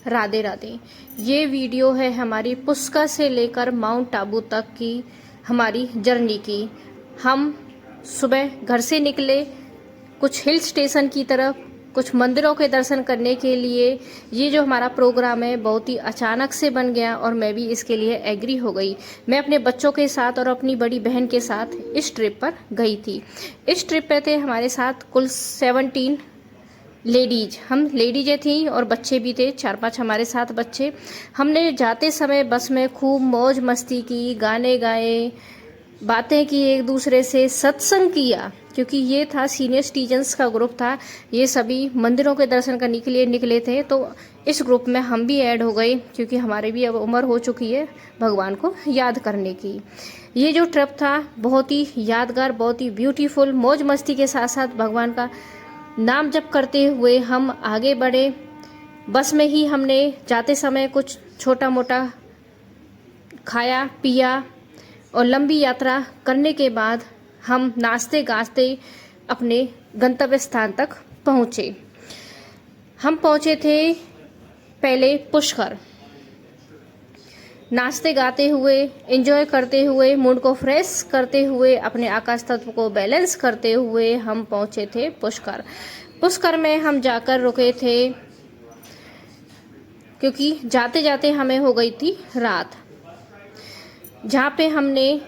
राधे राधे। ये वीडियो है हमारी पुस्का से लेकर माउंट आबू तक की हमारी जर्नी की। हम सुबह घर से निकले कुछ हिल स्टेशन की तरफ, कुछ मंदिरों के दर्शन करने के लिए। ये जो हमारा प्रोग्राम है बहुत ही अचानक से बन गया और मैं भी इसके लिए एग्री हो गई। मैं अपने बच्चों के साथ और अपनी बड़ी बहन के साथ इस ट्रिप पर गई थी। इस ट्रिप पे थे हमारे साथ कुल 17 लेडीज। हम लेडीजें थी और बच्चे भी थे, 4-5 हमारे साथ बच्चे। हमने जाते समय बस में खूब मौज मस्ती की, गाने गाए, बातें की, एक दूसरे से सत्संग किया, क्योंकि ये था सीनियर सिटीजन्स का ग्रुप था। ये सभी मंदिरों के दर्शन करने के लिए निकले थे, तो इस ग्रुप में हम भी ऐड हो गए, क्योंकि हमारे भी अब उम्र हो चुकी है भगवान को याद करने की। ये जो ट्रिप था बहुत ही यादगार, बहुत ही ब्यूटीफुल, मौज मस्ती के साथ साथ भगवान का नाम जप करते हुए हम आगे बढ़े। बस में ही हमने जाते समय कुछ छोटा मोटा खाया पिया और लंबी यात्रा करने के बाद हम नाचते गाते अपने गंतव्य स्थान तक पहुँचे। हम पहुँचे थे पहले पुष्कर। नाचते गाते हुए, एंजॉय करते हुए, मूड को फ्रेश करते हुए, अपने आकाश तत्व को बैलेंस करते हुए हम पहुंचे थे पुष्कर। पुष्कर में हम जाकर रुके थे, क्योंकि जाते जाते हमें हो गई थी रात। जहाँ पे हमने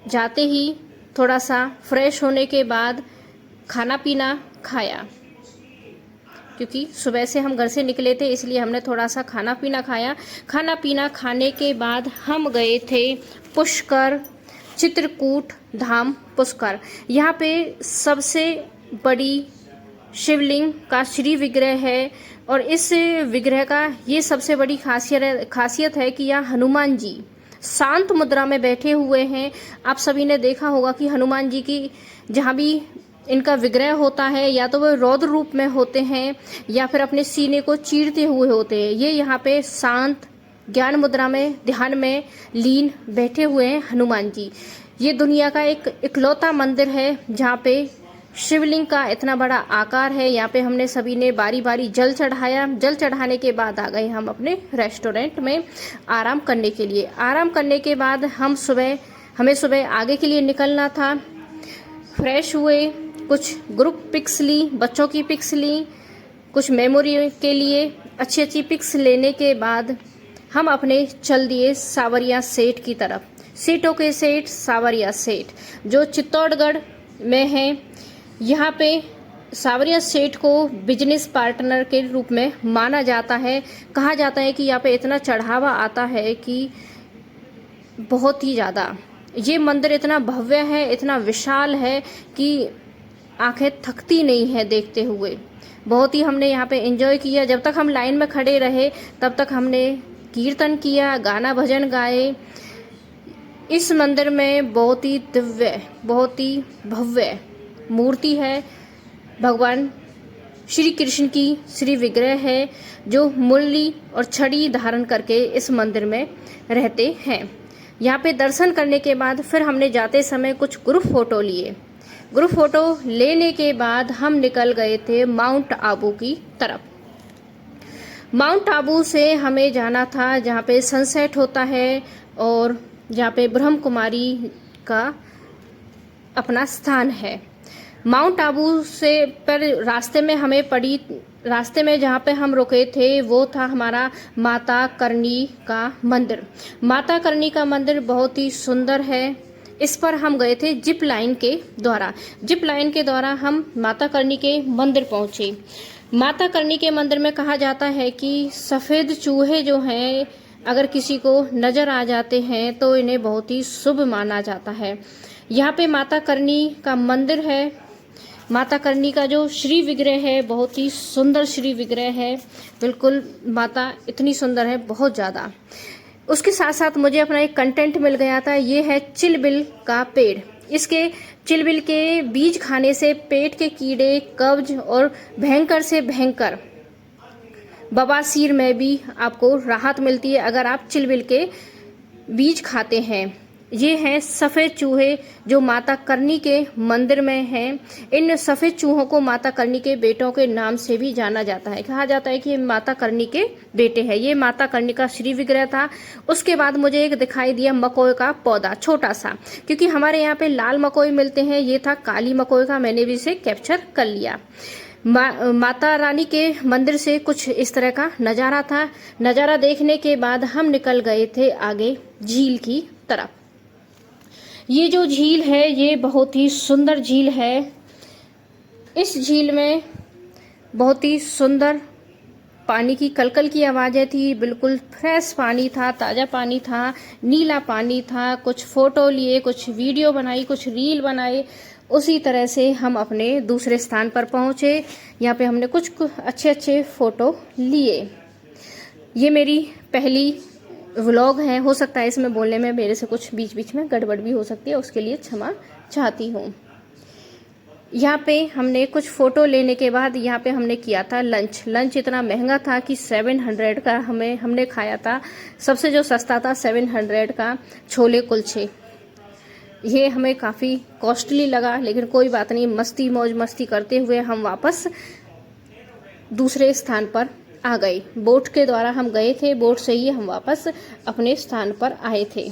जाते ही थोड़ा सा फ्रेश होने के बाद खाना पीना खाया, क्योंकि सुबह से हम घर से निकले थे, इसलिए हमने थोड़ा सा खाना पीना खाया। खाना पीना खाने के बाद हम गए थे पुष्कर, चित्रकूट धाम पुष्कर। यहाँ पे सबसे बड़ी शिवलिंग का श्री विग्रह है और इस विग्रह का ये सबसे बड़ी खासियत है कि यहाँ हनुमान जी शांत मुद्रा में बैठे हुए हैं। आप सभी ने देखा होगा कि हनुमान जी की जहाँ भी इनका विग्रह होता है, या तो वो रौद्र रूप में होते हैं या फिर अपने सीने को चीरते हुए होते हैं। ये यहाँ पे शांत ज्ञान मुद्रा में, ध्यान में लीन बैठे हुए हैं हनुमान जी। ये दुनिया का एक इकलौता मंदिर है जहाँ पे शिवलिंग का इतना बड़ा आकार है। यहाँ पे हमने सभी ने बारी बारी जल चढ़ाया। जल चढ़ाने के बाद आ गए हम अपने रेस्टोरेंट में आराम करने के लिए। आराम करने के बाद हमें सुबह आगे के लिए निकलना था। फ्रेश हुए, कुछ ग्रुप पिक्स ली, बच्चों की पिक्स ली, कुछ मेमोरी के लिए अच्छी अच्छी पिक्स लेने के बाद हम अपने चल दिए सावरिया सेठ की तरफ। सीटों के सेठ सावरिया सेठ जो चित्तौड़गढ़ में है। यहाँ पे सावरिया सेठ को बिजनेस पार्टनर के रूप में माना जाता है। कहा जाता है कि यहाँ पे इतना चढ़ावा आता है कि बहुत ही ज़्यादा। ये मंदिर इतना भव्य है, इतना विशाल है कि आंखें थकती नहीं है देखते हुए। बहुत ही हमने यहाँ पे एंजॉय किया। जब तक हम लाइन में खड़े रहे तब तक हमने कीर्तन किया, गाना भजन गाए। इस मंदिर में बहुत ही दिव्य, बहुत ही भव्य मूर्ति है। भगवान श्री कृष्ण की श्री विग्रह है जो मुरली और छड़ी धारण करके इस मंदिर में रहते हैं। यहाँ पे दर्शन करने के बाद फिर हमने जाते समय कुछ ग्रुप फोटो लिए। ग्रुप फोटो लेने के बाद हम निकल गए थे माउंट आबू की तरफ। माउंट आबू से हमें जाना था जहाँ पे सनसेट होता है और जहाँ पे ब्रह्म कुमारी का अपना स्थान है। माउंट आबू से पर रास्ते में जहाँ पे हम रुके थे वो था हमारा माता करनी का मंदिर। माता करनी का मंदिर बहुत ही सुंदर है। इस पर हम गए थे जिप लाइन के द्वारा। जिप लाइन के द्वारा हम माता करनी के मंदिर पहुंचे। माता करनी के मंदिर में कहा जाता है कि सफ़ेद चूहे जो हैं अगर किसी को नज़र आ जाते हैं तो इन्हें बहुत ही शुभ माना जाता है। यहाँ पे माता करनी का मंदिर है। माता करनी का जो श्री विग्रह है बहुत ही सुंदर श्री विग्रह है। बिल्कुल माता इतनी सुंदर है, बहुत ज़्यादा। उसके साथ साथ मुझे अपना एक कंटेंट मिल गया था। ये है चिलबिल का पेड़। इसके चिलबिल के बीज खाने से पेट के कीड़े, कब्ज और भयंकर से भयंकर बवासीर में भी आपको राहत मिलती है अगर आप चिलबिल के बीज खाते हैं। ये हैं सफ़ेद चूहे जो माता करनी के मंदिर में हैं। इन सफ़ेद चूहों को माता करनी के बेटों के नाम से भी जाना जाता है। कहा जाता है कि ये माता करनी के बेटे हैं। ये माता करनी का श्री विग्रह था। उसके बाद मुझे एक दिखाई दिया मकोए का पौधा, छोटा सा, क्योंकि हमारे यहाँ पे लाल मकोए मिलते हैं। ये था काली मकोए का, मैंने भी इसे कैप्चर कर लिया। माता रानी के मंदिर से कुछ इस तरह का नज़ारा था। नज़ारा देखने के बाद हम निकल गए थे आगे झील की तरफ। ये जो झील है ये बहुत ही सुंदर झील है। इस झील में बहुत ही सुंदर पानी की कलकल की आवाज़ें थी। बिल्कुल फ्रेश पानी था, ताज़ा पानी था, नीला पानी था। कुछ फ़ोटो लिए, कुछ वीडियो बनाई, कुछ रील बनाए। उसी तरह से हम अपने दूसरे स्थान पर पहुँचे। यहाँ पे हमने कुछ अच्छे अच्छे फ़ोटो लिए। ये मेरी पहली व्लॉग है। हो सकता है इसमें बोलने में मेरे से कुछ बीच बीच में गड़बड़ भी हो सकती है, उसके लिए क्षमा चाहती हूँ। यहाँ पे हमने कुछ फ़ोटो लेने के बाद यहाँ पे हमने किया था लंच। लंच इतना महंगा था कि 700 का हमने खाया था। सबसे जो सस्ता था 700 का छोले कुलचे। ये हमें काफ़ी कॉस्टली लगा, लेकिन कोई बात नहीं, मस्ती मौज मस्ती करते हुए हम वापस दूसरे स्थान पर आ गए। बोट के द्वारा हम गए थे, बोट से ही हम वापस अपने स्थान पर आए थे।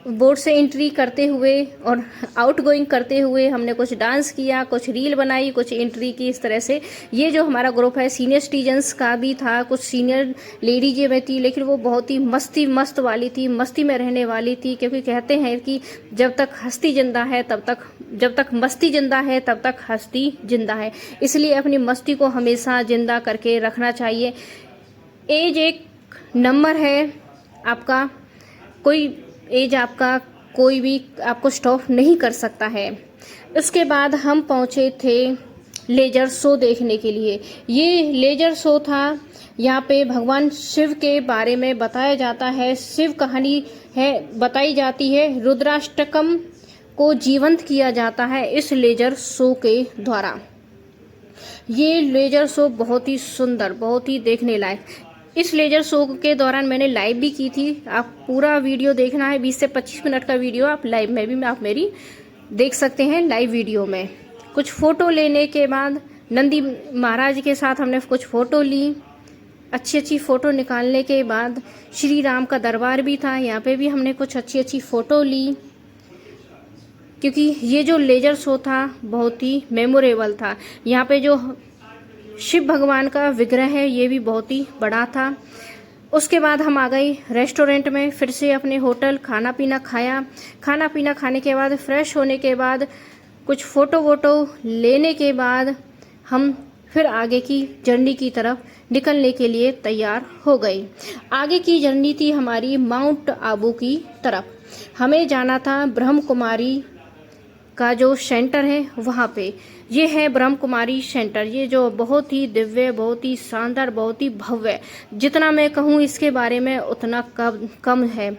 बोट से एंट्री करते हुए और आउट गोइंग करते हुए हमने कुछ डांस किया, कुछ रील बनाई, कुछ एंट्री की। इस तरह से ये जो हमारा ग्रुप है सीनियर सिटीजन्स का भी था, कुछ सीनियर लेडीज में थी, लेकिन वो बहुत ही मस्त वाली थी, मस्ती में रहने वाली थी। क्योंकि कहते हैं कि जब तक मस्ती जिंदा है तब तक हस्ती जिंदा है। इसलिए अपनी मस्ती को हमेशा जिंदा करके रखना चाहिए। एज एक नंबर है, आपका कोई भी आपको स्टॉप नहीं कर सकता है। उसके बाद हम पहुंचे थे लेजर शो देखने के लिए। ये लेजर शो था। यहाँ पे भगवान शिव के बारे में बताया जाता है, शिव कहानी है बताई जाती है। रुद्राष्टकम को जीवंत किया जाता है इस लेजर शो के द्वारा। ये लेजर शो बहुत ही सुंदर, बहुत ही देखने लायक। इस लेजर शो के दौरान मैंने लाइव भी की थी। आप पूरा वीडियो देखना है, 20 से 25 मिनट का वीडियो आप लाइव में भी आप मेरी देख सकते हैं लाइव वीडियो में। कुछ फ़ोटो लेने के बाद नंदी महाराज के साथ हमने कुछ फ़ोटो ली। अच्छी फ़ोटो निकालने के बाद श्री राम का दरबार भी था, यहाँ पे भी हमने कुछ अच्छी फ़ोटो ली। क्योंकि ये जो लेजर शो था बहुत ही मेमोरेबल था। यहाँ पे जो शिव भगवान का विग्रह है ये भी बहुत ही बड़ा था। उसके बाद हम आ गए रेस्टोरेंट में, फिर से अपने होटल खाना पीना खाया। खाना पीना खाने के बाद फ्रेश होने के बाद कुछ फ़ोटो वोटो लेने के बाद हम फिर आगे की जर्नी की तरफ निकलने के लिए तैयार हो गए। आगे की जर्नी थी हमारी माउंट आबू की तरफ। हमें जाना था ब्रह्म कुमारी का जो सेंटर है वहाँ पे। ये है ब्रह्म कुमारी सेंटर, ये जो बहुत ही दिव्य, बहुत ही शानदार, बहुत ही भव्य। जितना मैं कहूँ इसके बारे में उतना कम है,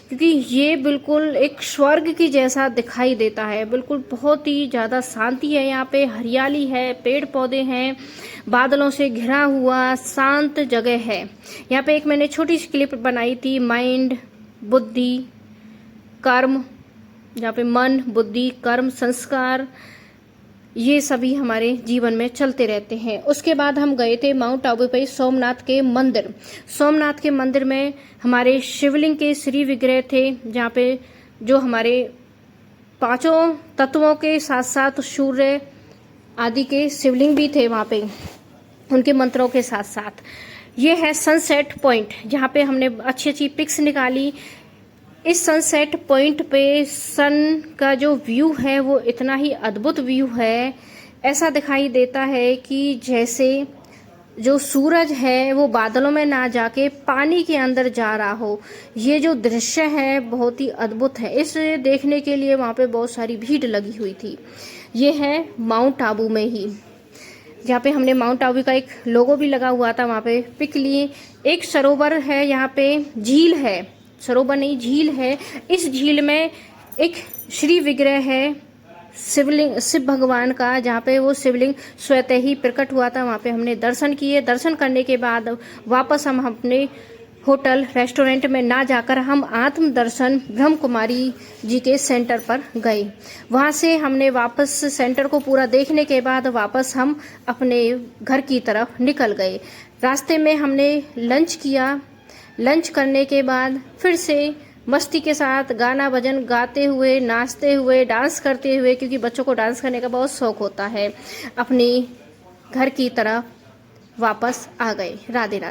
क्योंकि ये बिल्कुल एक स्वर्ग की जैसा दिखाई देता है। बिल्कुल बहुत ही ज़्यादा शांति है यहाँ पे, हरियाली है, पेड़ पौधे हैं, बादलों से घिरा हुआ शांत जगह है। यहाँ पे एक मैंने छोटी सी क्लिप बनाई थी, माइंड, बुद्धि, कर्म, जहाँ पे मन, बुद्धि, कर्म, संस्कार, ये सभी हमारे जीवन में चलते रहते हैं। उसके बाद हम गए थे माउंट आबू पे सोमनाथ के मंदिर। सोमनाथ के मंदिर में हमारे शिवलिंग के श्री विग्रह थे, जहाँ पे जो हमारे 5 तत्वों के साथ साथ सूर्य आदि के शिवलिंग भी थे वहाँ पे, उनके मंत्रों के साथ साथ। ये है सनसेट पॉइंट, जहाँ पे हमने अच्छी पिक्स निकाली। इस सनसेट पॉइंट पे सन का जो व्यू है वो इतना ही अद्भुत व्यू है। ऐसा दिखाई देता है कि जैसे जो सूरज है वो बादलों में ना जाके पानी के अंदर जा रहा हो। ये जो दृश्य है बहुत ही अद्भुत है। इसे देखने के लिए वहाँ पे बहुत सारी भीड़ लगी हुई थी। ये है माउंट आबू में ही, जहाँ पे हमने माउंट आबू का एक लोगो भी लगा हुआ था, वहाँ पे पिक लिए। एक सरोवर है, यहाँ पे झील है, सरोवर नहीं झील है। इस झील में एक श्री विग्रह है शिव भगवान का, जहाँ पे वो शिवलिंग स्वतः ही प्रकट हुआ था। वहाँ पे हमने दर्शन किए। दर्शन करने के बाद वापस हम अपने होटल रेस्टोरेंट में ना जाकर हम आत्म दर्शन ब्रह्म कुमारी जी के सेंटर पर गए। वहाँ से हमने वापस सेंटर को पूरा देखने के बाद वापस हम अपने घर की तरफ निकल गए। रास्ते में हमने लंच किया। लंच करने के बाद फिर से मस्ती के साथ गाना भजन गाते हुए, नाचते हुए, डांस करते हुए, क्योंकि बच्चों को डांस करने का बहुत शौक होता है, अपनी घर की तरफ वापस आ गए। राधे राधे।